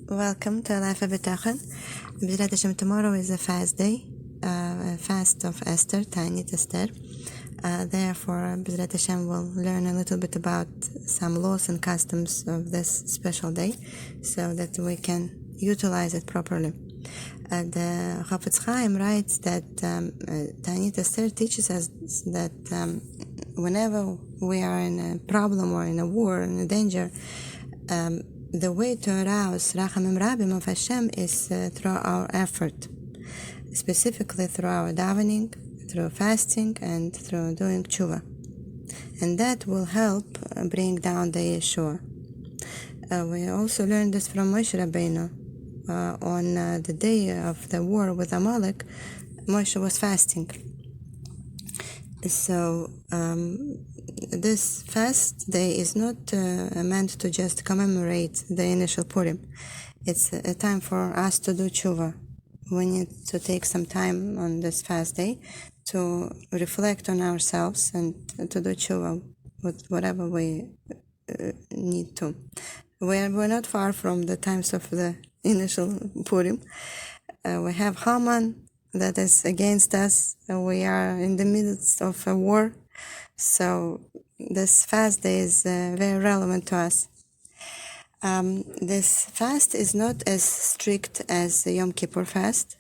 Welcome to Life of Bitachon. B'ezrat Hashem, tomorrow is a fast day, a fast of Esther, Taanit Esther. Therefore, B'ezrat Hashem will learn a little bit about some laws and customs of this special day so that we can utilize it properly. The Chafetz Chaim writes that Taanit Esther teaches us that whenever we are in a problem or in a war, in a danger, the way to arouse Rachamim Rabim of Hashem is through our effort, specifically through our davening, through fasting, and through doing tshuva. And that will help bring down the Yeshua. We also learned this from Moshe Rabbeinu. On the day of the war with Amalek, Moshe was fasting. So this fast day is not meant to just commemorate the initial Purim. It's a time for us to do tshuva. We need to take some time on this fast day to reflect on ourselves and to do tshuva with whatever we need to. We're not far from the times of the initial Purim. We have Haman that is against us. We are in the midst of a war. So this fast day is very relevant to us. This fast is not as strict as the Yom Kippur fast.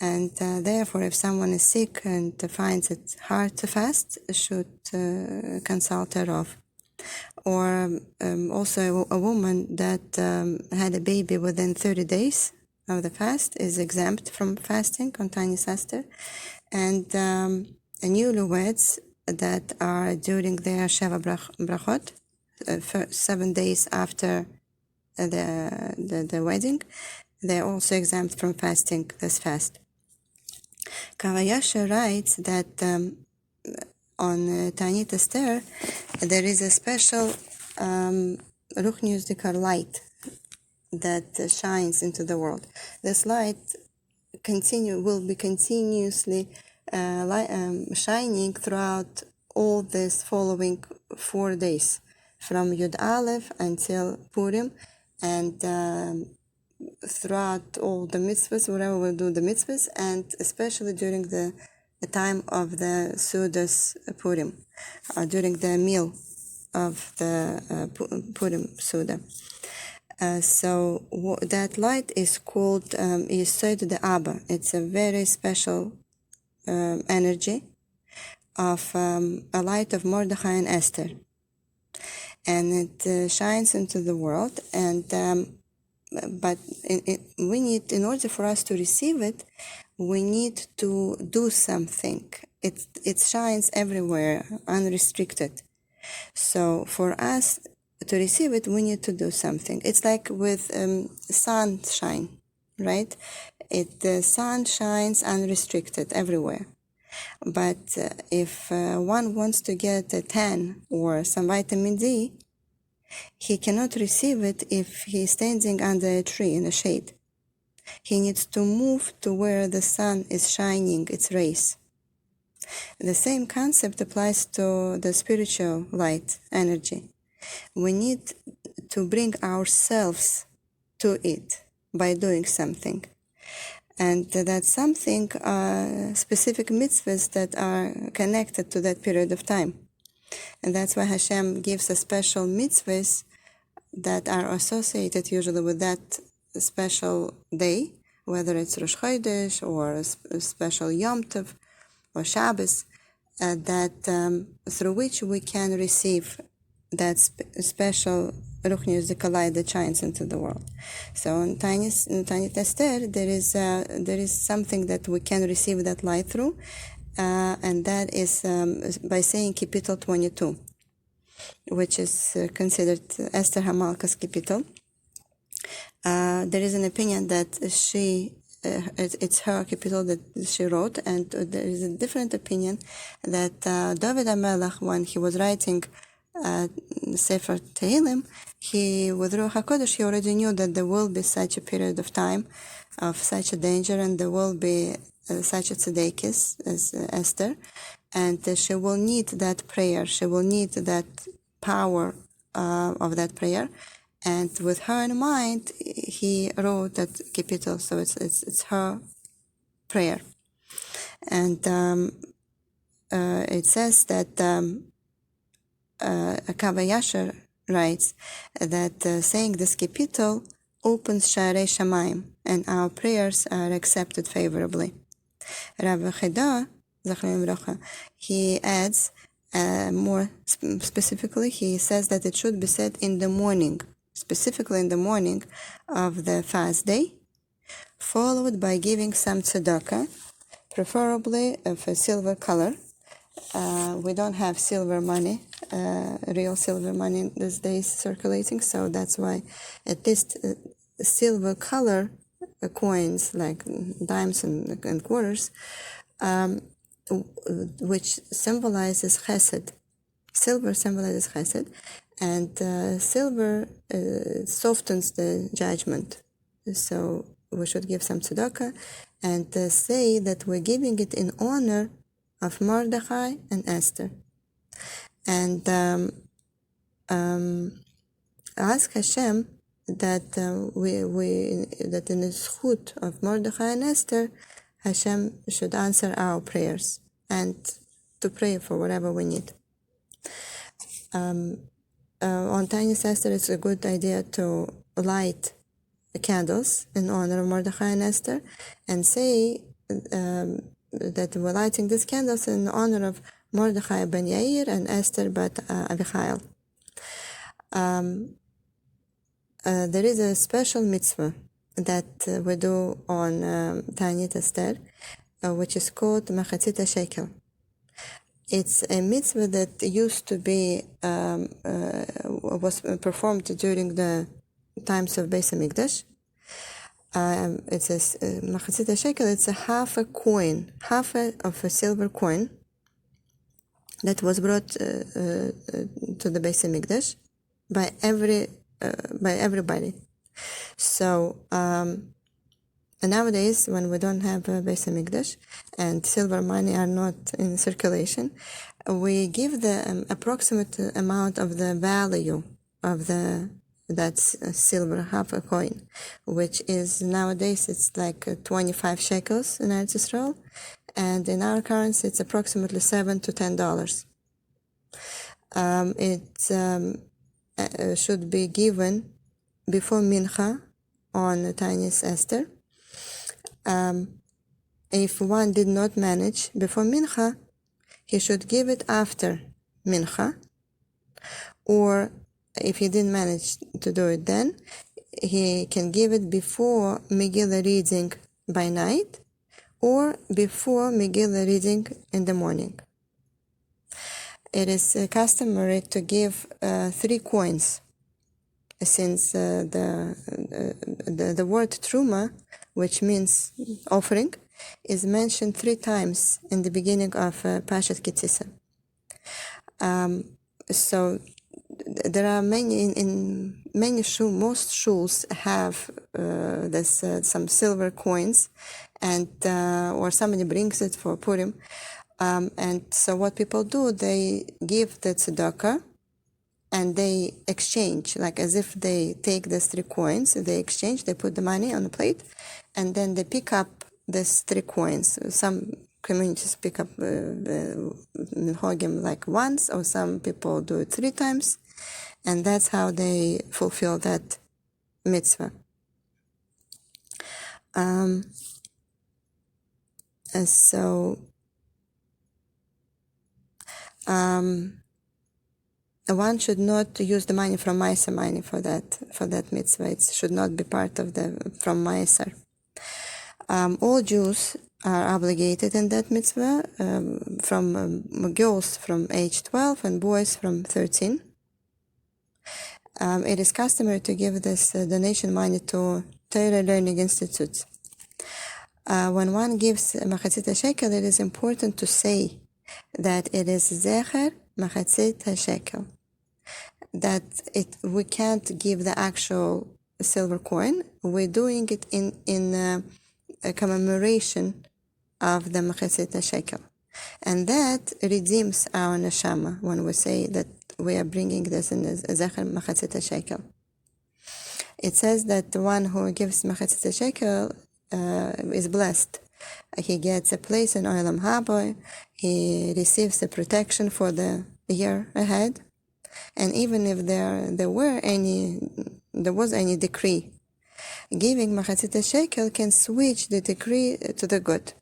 And therefore, if someone is sick and finds it hard to fast, should consult a Rav. Or also a woman that had a baby within 30 days of the fast is exempt from fasting on Taanit Esther. And newlyweds that are during their Sheva Brachot, 7 days after the wedding, they're also exempt from fasting this fast. Kavayasha writes that on Taanit Esther, there is a special Ruchniusdikar light that shines into the world. This light will be continuously shining throughout all these following 4 days, from Yud Aleph until Purim, and throughout all the mitzvahs, wherever we do the mitzvahs, and especially during the time of the Sudas Purim, during the meal of the Purim Suda. So that light is called Yesod de Abba. It's a very special energy of a light of Mordechai and Esther. And it shines into the world, and but we need, in order for us to receive it, we need to do something. It shines everywhere, unrestricted. So for us to receive it, we need to do something. It's like with sunshine, right? The sun shines unrestricted everywhere. But if one wants to get a tan or some vitamin D, he cannot receive it if he is standing under a tree in the shade. He needs to move to where the sun is shining its rays. The same concept applies to the spiritual light energy. We need to bring ourselves to it by doing something. And that something are specific mitzvahs that are connected to that period of time. And that's why Hashem gives us special mitzvahs that are associated usually with that special day, whether it's Rosh Chodesh or a special Yom Tov or Shabbos, through which we can receive that special Ruchniusdikar light that shines into the world. So in Taanit Esther, there is something that we can receive that light through, and that is by saying Kapitel 22, which is considered Esther Hamalka's Kapitel. There is an opinion that it's her Kapitel that she wrote, and there is a different opinion that David HaMelech, when he was writing Sefer Tehillim, with Ruach HaKodesh, he already knew that there will be such a period of time of such a danger, and there will be such a tzedekis as Esther, and she will need that prayer, she will need that power of that prayer, And with her in mind, he wrote that capital, so it's her prayer. And it says that Kava Yasher writes that saying this capital opens Sharei Shamayim, and our prayers are accepted favorably. Rav Cheda, he adds more specifically, he says that it should be said in the morning, specifically in the morning of the fast day, followed by giving some tzedakah, preferably of a silver color. We don't have silver money, real silver money these days circulating, so that's why at least silver color coins like dimes and quarters, which symbolizes chesed. Silver symbolizes chesed, and silver softens the judgment. So we should give some tzedakah and say that we're giving it in honor of Mordechai and Esther. And ask Hashem that that in the zchut of Mordechai and Esther, Hashem should answer our prayers and to pray for whatever we need. On Taanit Esther, it's a good idea to light candles in honor of Mordechai and Esther and say that we're lighting these candles in honor of Mordechai ben Yair and Esther bat Abichail. There is a special mitzvah that we do on Taanit Esther, which is called Machatzit HaShekel. It's a mitzvah that used to be, was performed during the times of Beis HaMikdash. It's a Machatzit HaShekel, it's a half a coin, of a silver coin that was brought to the Beis HaMikdash by everybody. So nowadays, when we don't have a Beis HaMikdash and silver money are not in circulation, we give the approximate amount of the value of that silver half a coin, which is nowadays it's like 25 shekels in Eretz Yisrael, and in our currency it's approximately $7 to $10. It should be given before Mincha on Taanit Esther. If one did not manage before Mincha, he should give it after Mincha, or if he didn't manage to do it then, he can give it before Megillah reading by night or before Megillah reading in the morning. It is customary to give 3 coins, since the word truma, which means offering, is mentioned 3 times in the beginning of Pashat Kitzisa. So there are many in many most shuls have some silver coins, and or somebody brings it for Purim, and so what people do, they give the tzedakah and they exchange, like as if they take these 3 coins, they exchange, they put the money on the plate, and then they pick up these 3 coins. Some communities pick up minhagim like once, or some people do it 3 times, and that's how they fulfill that mitzvah. One should not use the money from Meiser money for that mitzvah. It should not be part of from Meiser. All Jews are obligated in that mitzvah, from girls from age 12 and boys from 13. It is customary to give this donation money to Torah learning institutes. When one gives Machatzit HaShekel, it is important to say that it is Zecher Machatzit HaShekel, that we can't give the actual silver coin. We're doing it in a commemoration of the Machatzit HaShekel, and that redeems our neshama when we say that we are bringing this in Zecher Machatzit HaShekel. It says that the one who gives Machatzit shekel is blessed. He gets a place in Olam Haba. He receives the protection for the year ahead. And even if there was any decree, giving Machatzit shekel can switch the decree to the good.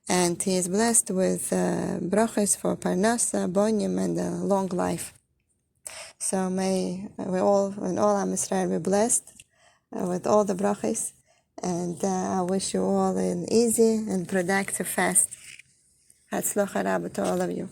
And he is blessed with brachos for parnasa, bonim, and a long life. So may we all, and all Am Yisrael, be blessed with all the brachos. And I wish you all an easy and productive fast. Hatzlacha Rabba to all of you.